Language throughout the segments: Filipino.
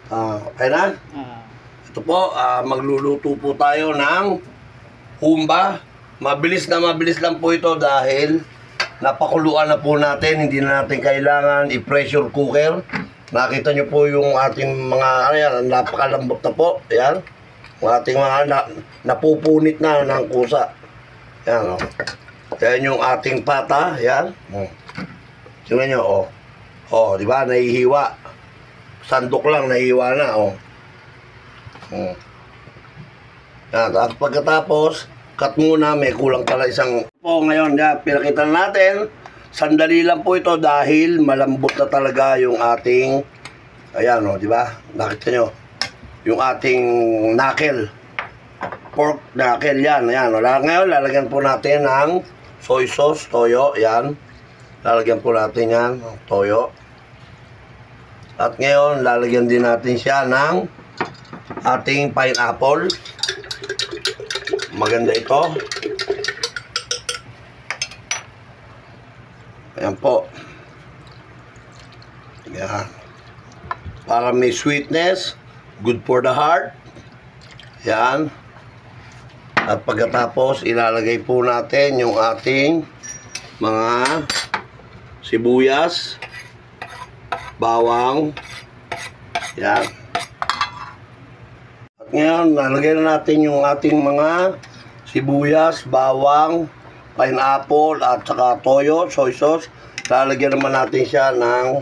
Okay na? Ito po, magluluto po tayo ng humba. Mabilis lang po ito dahil napakuluan na po natin. Hindi na natin kailangan i-pressure cooker. Nakita nyo po yung ating mga, ayan, napakalambot na po. Ayan. Yung ating mga napupunit na ng kusa. Ayan, o. Ayan yung ating pata. Ayan. Tingnan nyo, o. O, di ba? Nahihiwa. Sandok lang, nahihiwa na, o. Yan, at pagkatapos, cut muna, may kulang pala isang po ngayon. Yan, pinakita natin. Sandali lang po ito dahil malambot na talaga yung ating, ayan, o, di ba? Nakita nyo, yung ating knuckle. Pork knuckle, yan, ayan. O, ngayon, lalagyan po natin ng soy sauce, toyo, yan. Lalagyan po natin yan, toyo. At ngayon, lalagyan din natin siya ng ating pineapple. Maganda ito. Ayan po. Ayan. Para may sweetness, good for the heart. Ayan. At pagkatapos, ilalagay po natin yung ating mga sibuyas, bawang. Yan. At ngayon, nalagay na natin yung ating mga sibuyas, bawang, pineapple, at saka toyo, soy sauce. Lalagyan naman natin siya ng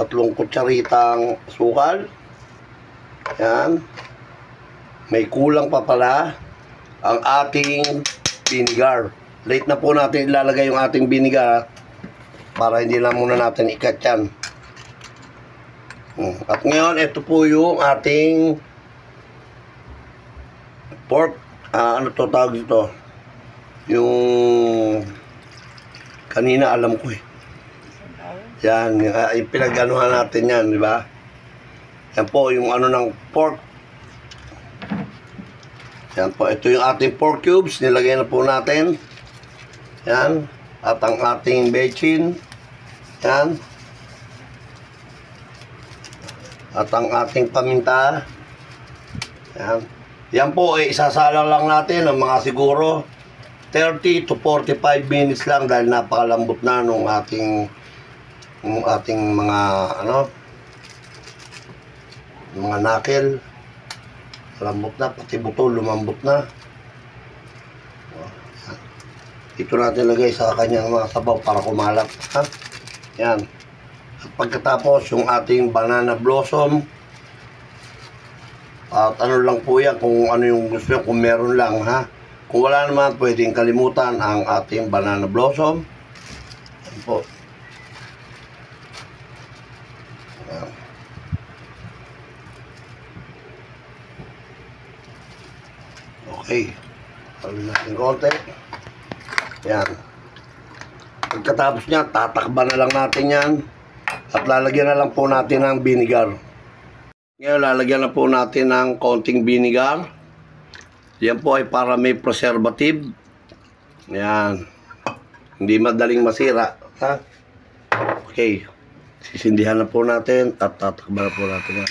3 kutsaritang sukal. Yan. May kulang pa pala ang ating vinegar. Late na po natin ilalagay yung ating vinegar para hindi lang muna natin ikat yan. At ngayon, ito po yung ating pork. Ano to tawag dito? Yung kanina alam ko eh. Yan, pinag-anuhan natin yan, di ba? Yan po yung ano ng pork. Yan po, ito yung ating pork cubes. Nilagay na po natin. Yan. At ang ating bechin. Yan. At ang ating paminta. Yan. Yan po, isasalang lang natin ng mga siguro 30 to 45 minutes lang dahil napakalambot na nung ating mga mga knuckle. Lambot na, pati buto lumambot na. Ito natin lagay sa kanyang mga sabaw para kumalat. Ha? Yan. At pagkatapos, yung ating banana blossom. At ano lang po yan, kung ano yung gusto nyo, kung meron lang, ha. Kung wala naman, pwedeng kalimutan ang ating banana blossom. Yan po. Yan. Okay. Pagin natin konti. Yan. Pagkatapos niya, tatakban na lang natin yan. At lalagyan na lang po natin ng vinegar. Ngayon, lalagyan na po natin ng konting vinegar. Yan po ay para may preservative. Yan. Hindi madaling masira. Ha? Okay. Sisindihan na po natin at tatakban na po natin yan.